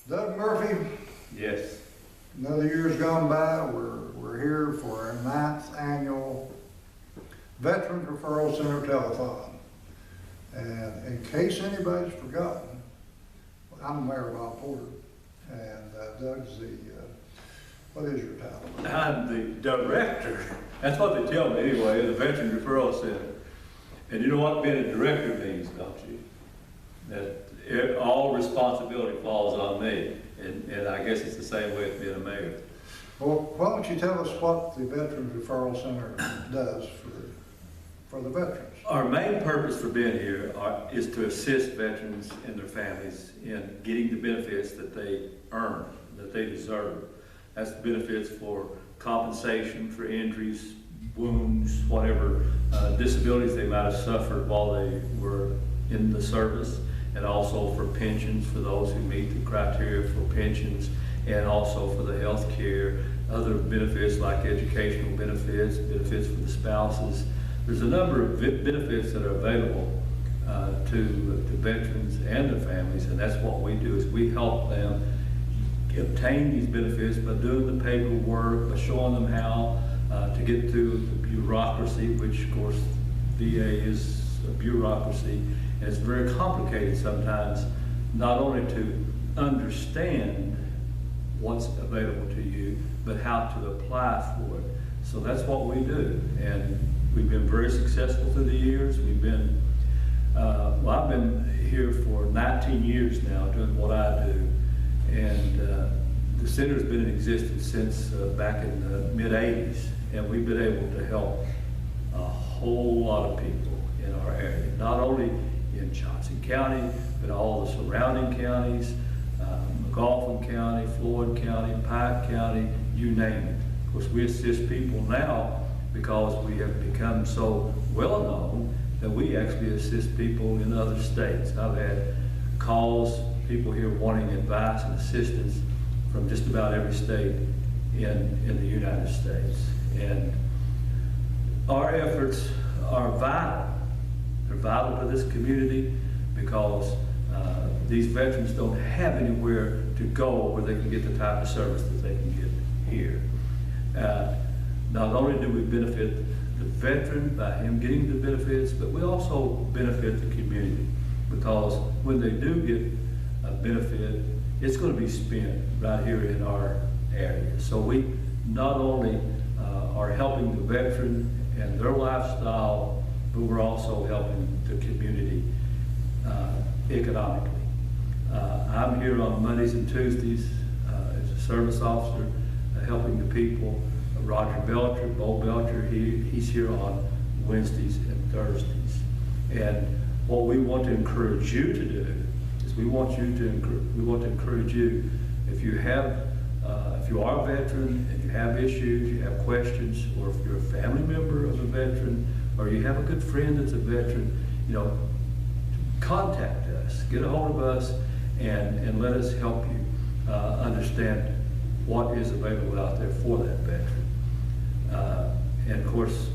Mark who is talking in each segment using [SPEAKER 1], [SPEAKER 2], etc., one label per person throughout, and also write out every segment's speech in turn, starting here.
[SPEAKER 1] Doug Murphy,
[SPEAKER 2] Yes.
[SPEAKER 1] another year's gone by. We're here for our 9th annual Veterans Referral Center Telethon. And in case anybody's forgotten, I'm Mayor Bob Porter, and Doug's the, what is your title?
[SPEAKER 2] I'm the director. That's what they tell me anyway, of the Veteran Referral Center. And you know what being a director means, don't you? That all responsibility falls on me. And I guess it's the same way with being a mayor.
[SPEAKER 1] Well, why don't you tell us what the Veterans Referral Center does for the veterans?
[SPEAKER 2] Our main purpose for being here is to assist veterans and their families in getting the benefits that they earn, that they deserve. That's the benefits for compensation for injuries, wounds, whatever disabilities they might have suffered while they were in the service, and also for pensions for those who meet the criteria for pensions, and also for the health care, other benefits like educational benefits, benefits for the spouses. There's a number of benefits that are available to veterans and their families, and that's what we do, is we help them obtain these benefits by doing the paperwork, by showing them how to get through the bureaucracy, which of course VA is a bureaucracy, and it's very complicated sometimes, not only to understand what's available to you, but how to apply for it. So that's what we do, and we've been very successful through the years. We've been, well, I've been here for 19 years now doing what I do, and the center's been in existence since back in the mid-'80s, and we've been able to help a whole lot of people in our area, not only in Johnson County, but all the surrounding counties, McAuliffe County, Floyd County, Pike County, you name it. Of course, we assist people now because we have become so well known that we actually assist people in other states. I've had calls, people here wanting advice and assistance from just about every state in the United States. And our efforts are vital. They're vital to this community because these veterans don't have anywhere to go where they can get the type of service that they can get here. Not only do we benefit the veteran by him getting the benefits, but we also benefit the community, because when they do get a benefit, it's going to be spent right here in our area. So we not only are helping the veteran and their lifestyle, but we're also helping the community economically. I'm here on Mondays and Tuesdays as a service officer, helping the people. Roger Belcher, Bo Belcher, he's here on Wednesdays and Thursdays. And what we want to encourage you to do is we want to encourage you, if you are a veteran and you have issues, you have questions, or if you're a family member of a veteran, or you have a good friend that's a veteran, you know, contact us, get a hold of us, and let us help you understand what is available out there for that veteran. And of course,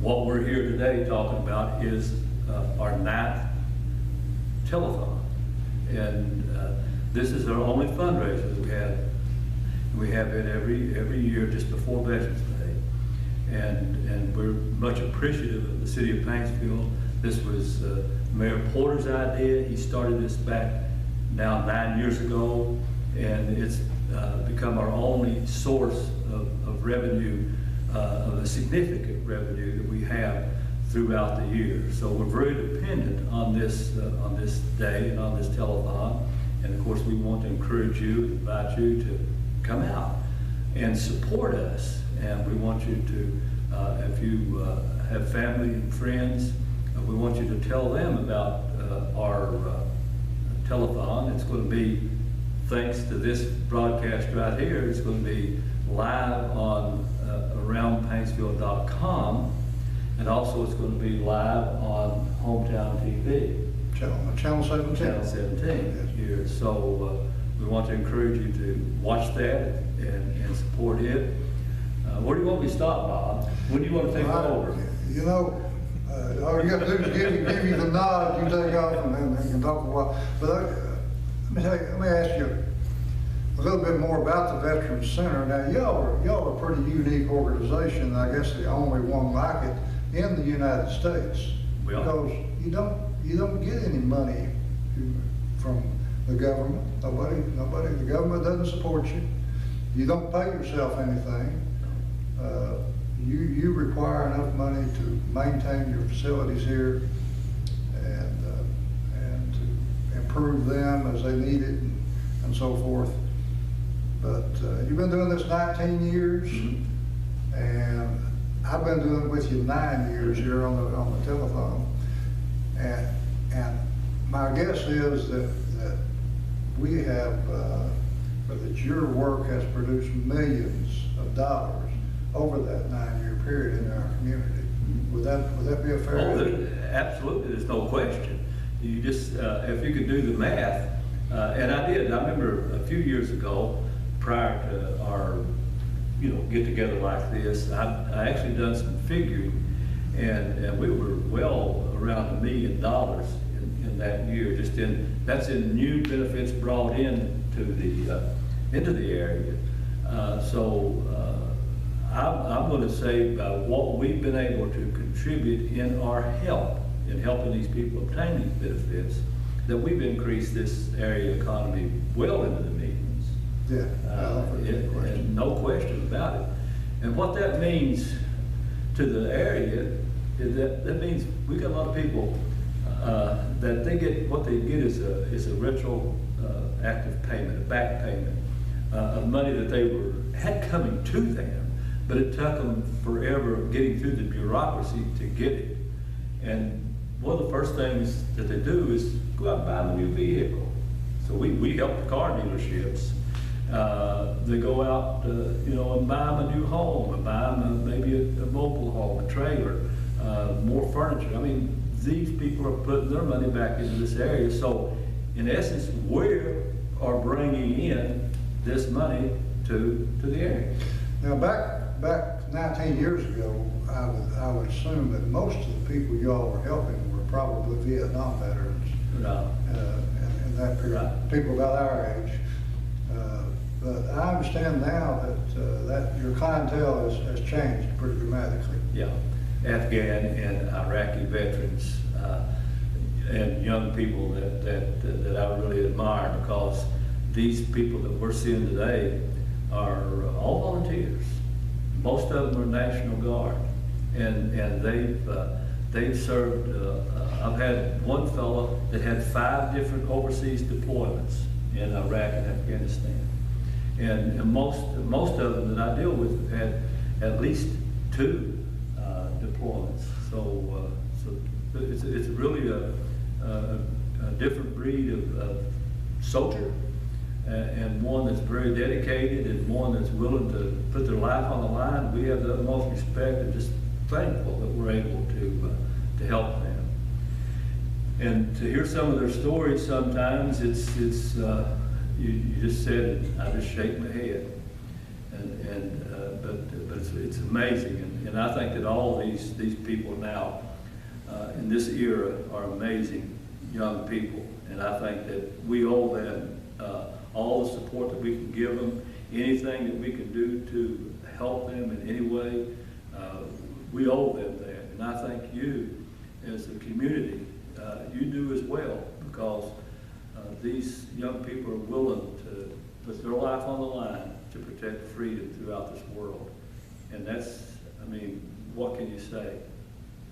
[SPEAKER 2] what we're here today talking about is our 9th telethon. And this is our only fundraiser that we have. We have it every year just before Veterans Day. And we're much appreciative of the city of Paintsville. This was Mayor Porter's idea. He started this back now 9 years ago, and it's become our only source of revenue, of a significant revenue that we have throughout the year. So we're very dependent on this day and on this telethon. And of course, we want to encourage you, invite you to come out and support us. And we want you to, if you have family and friends, we want you to tell them about our telethon. It's going to be, thanks to this broadcast right here, it's going to be live on aroundpaintsville.com, and also it's going to be live on Hometown TV.
[SPEAKER 1] Channel 17.
[SPEAKER 2] Channel 17 here. So we want to encourage you to watch that and support it. Where do you want me to stop, Bob? When do you want to take over?
[SPEAKER 1] You know, all you got to do is give you the nod, you take off, and then you can talk a while. But let me ask you a little bit more about the Veterans Center. Now, y'all are a pretty unique organization, I guess the only one like it in the United States.
[SPEAKER 2] Well,
[SPEAKER 1] because you don't get any money from the government. The government doesn't support you. You don't pay yourself anything. You require enough money to maintain your facilities here and to improve them as they need it and so forth. But you've been doing this 19 years, and I've been doing it with you 9 years here on the telethon. And my guess is that we have, that your work has produced millions of dollars over that 9-year period in our community. Would that be a fair?
[SPEAKER 2] Absolutely, there's no question. You just, if you could do the math, and I did. I remember a few years ago, prior to our, get together like this, I actually done some figuring, and we were well around $1 million in that year. That's in new benefits brought into the area. I'm going to say about what we've been able to contribute in our help, in helping these people obtain these benefits, that we've increased this area economy well into the millions.
[SPEAKER 1] Yeah,
[SPEAKER 2] and no question about it. And what that means to the area is that means we got a lot of people that they get, what they get is a retroactive payment, a back payment of money that they had coming to them, but it took them forever getting through the bureaucracy to get it. And one of the first things that they do is go out and buy them a new vehicle. So we help the car dealerships. They go out, and buy them a new home, and buy them maybe a mobile home, a trailer, more furniture. I mean, these people are putting their money back into this area. So, in essence, we are bringing in this money to the area.
[SPEAKER 1] Now, back 19 years ago, I would assume that most of the people y'all were helping were probably Vietnam veterans.
[SPEAKER 2] No.
[SPEAKER 1] In that period,
[SPEAKER 2] Right.
[SPEAKER 1] People about our age. But I understand now that your clientele has changed pretty dramatically.
[SPEAKER 2] Yeah, Afghan and Iraqi veterans and young people that I really admire, because these people that we're seeing today are all volunteers. Most of them are National Guard, and they've served. I've had one fellow that had 5 different overseas deployments in Iraq and Afghanistan. And most of them that I deal with have had at least 2 deployments. So it's really a different breed of soldier, and one that's very dedicated, and one that's willing to put their life on the line. We have the utmost respect and just thankful that we're able to help them. And to hear some of their stories sometimes, it's you just said it, I just shake my head. But it's amazing, and I think that all these people now in this era are amazing young people, and I think that we owe them all the support that we can give them, anything that we can do to help them in any way. We owe them that, and I think you, as a community, you do as well, because these young people are willing to put their life on the line to protect freedom throughout this world. And that's, I mean, what can you say?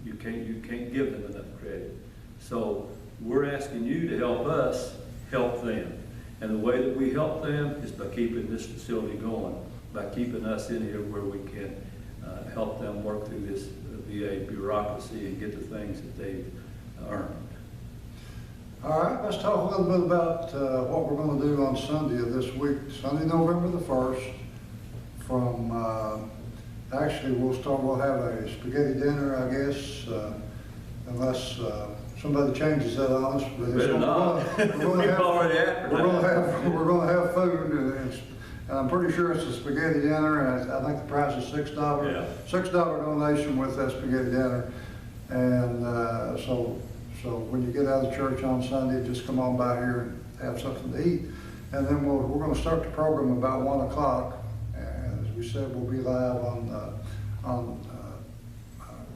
[SPEAKER 2] You can't give them enough credit. So we're asking you to help us help them. And the way that we help them is by keeping this facility going, by keeping us in here where we can help them work through this VA bureaucracy and get the things that they've earned.
[SPEAKER 1] All right, let's talk a little bit about what we're going to do on Sunday of this week, Sunday, November the 1st. From actually, we'll have a spaghetti dinner, I guess, unless somebody changes that on us. But
[SPEAKER 2] Better not. We're already after that.
[SPEAKER 1] We're going to have food, and I'm pretty sure it's a spaghetti dinner, and I think the price is $6.
[SPEAKER 2] Yeah.
[SPEAKER 1] $6 donation with that spaghetti dinner, and so when you get out of church on Sunday, just come on by here have something to eat. And then we're gonna start the program about 1 o'clock. And as we said, we'll be live on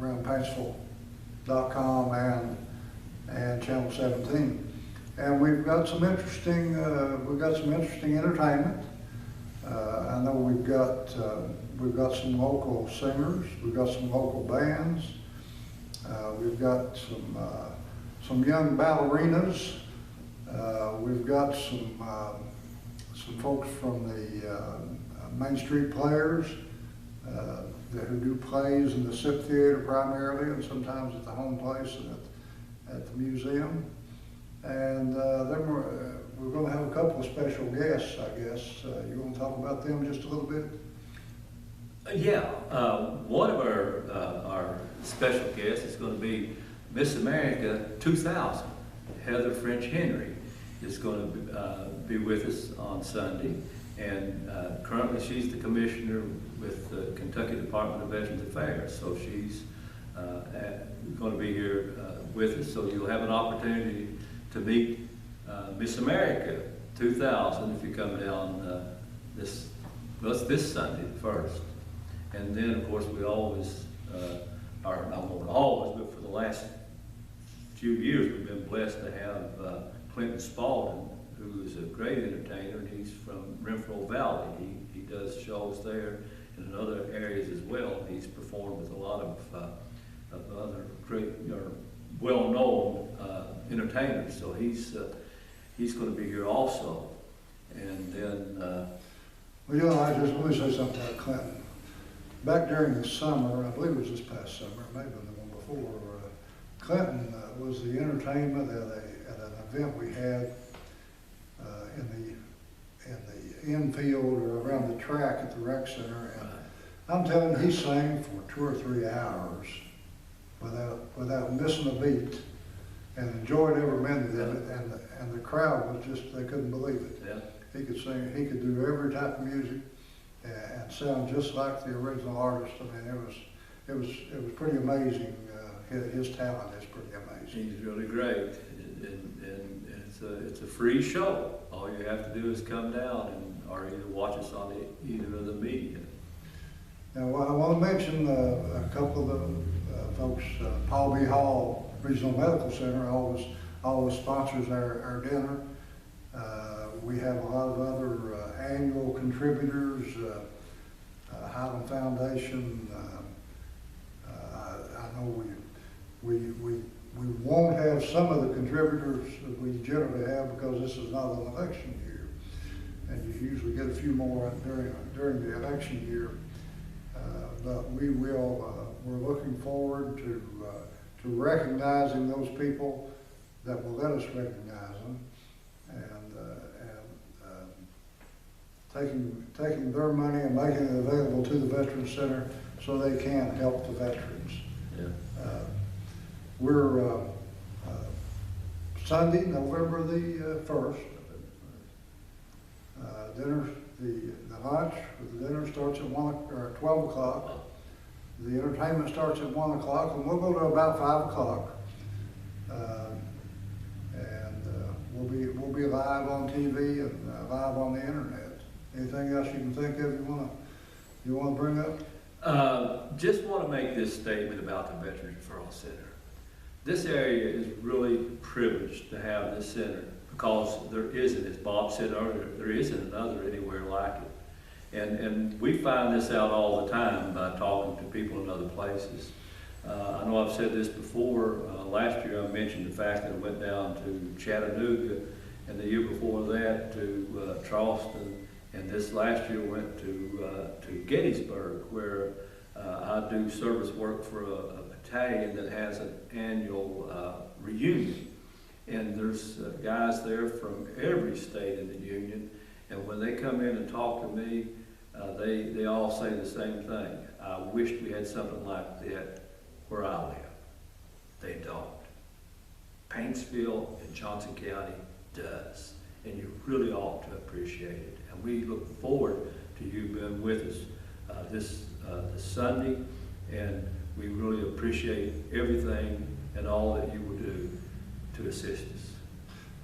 [SPEAKER 1] around Paintsville.com and Channel 17. And we've got some interesting entertainment. I know we've got some local singers, we've got some local bands, we've got some young ballerinas, we've got some folks from the Main Street Players who do plays in the SIP Theater primarily, and sometimes at the home place and at the museum. And then we're going to have a couple of special guests, I guess. You want to talk about them just a little bit?
[SPEAKER 2] Yeah, one of our special guests is going to be Miss America 2000. Heather French Henry is going to be with us on Sunday, and currently she's the commissioner with the Kentucky Department of Veterans Affairs, so she's going to be here with us. So you'll have an opportunity to meet Miss America 2000 if you come down this Sunday first. And then, of course, we always, or not always, but for the last few years, we've been blessed to have Clinton Spalding, who is a great entertainer, and he's from Referral Valley. He does shows there and in other areas as well. He's performed with a lot of other great, or well-known entertainers. So he's going to be here also. And then,
[SPEAKER 1] well, you know, let me say something about Clinton. Back during the summer, I believe it was this past summer, maybe the one before, Clinton was the entertainment at an event we had in the infield or around the track at the rec center. And I'm telling you, he sang for 2 or 3 hours without missing a beat, and enjoyed every minute of it. And the crowd was just, they couldn't believe it.
[SPEAKER 2] yeah.
[SPEAKER 1] He could sing, he could do every type of music and sound just like the original artist. I mean, it was pretty amazing. His talent is pretty amazing.
[SPEAKER 2] He's really great, and it's a free show. All you have to do is come down or either watch us on either of the media.
[SPEAKER 1] Now, I want to mention a couple of the folks. Paul B. Hall Regional Medical Center always sponsors our dinner. We have a lot of other annual contributors. Highland Foundation. I know we won't have some of the contributors that we generally have because this is not an election year, and you usually get a few more during the election year. But we will. We're looking forward to recognizing those people that will let us recognize them, and taking their money and making it available to the Veterans Center so they can help the veterans.
[SPEAKER 2] Yeah.
[SPEAKER 1] We're Sunday, November the 1st. Dinner, the lunch for the dinner starts at 12 o'clock. The entertainment starts at 1 o'clock, and we'll go to about 5 o'clock. We'll be live on TV and live on the internet. Anything else you can think of you want to bring up?
[SPEAKER 2] Just want to make this statement about the Veterans Referral Center. This area is really privileged to have this center because there isn't, as Bob said earlier, there isn't another anywhere like it. And we find this out all the time by talking to people in other places. I know I've said this before. Last year I mentioned the fact that I went down to Chattanooga, and the year before that to Charleston, and this last year went to Gettysburg, where I do service work for a battalion that has an annual reunion. And there's guys there from every state in the Union, and when they come in and talk to me, they all say the same thing. I wished we had something like that where I live. They don't. Paintsville in Johnson County does, and you really ought to appreciate it. And we look forward to you being with us this Sunday, and we really appreciate everything and all that you will do to assist us.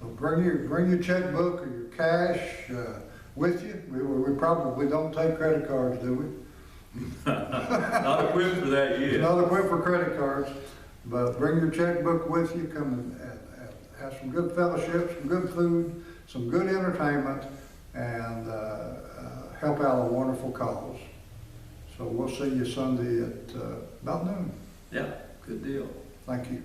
[SPEAKER 1] But bring your checkbook or your cash with you. We probably don't take credit cards, do we?
[SPEAKER 2] Not equipped for that yet.
[SPEAKER 1] Not equipped for credit cards, but bring your checkbook with you. Come and have some good fellowship, some good food, some good entertainment, and help out a wonderful cause. So we'll see you Sunday at about noon.
[SPEAKER 2] Yeah, good deal.
[SPEAKER 1] Thank you.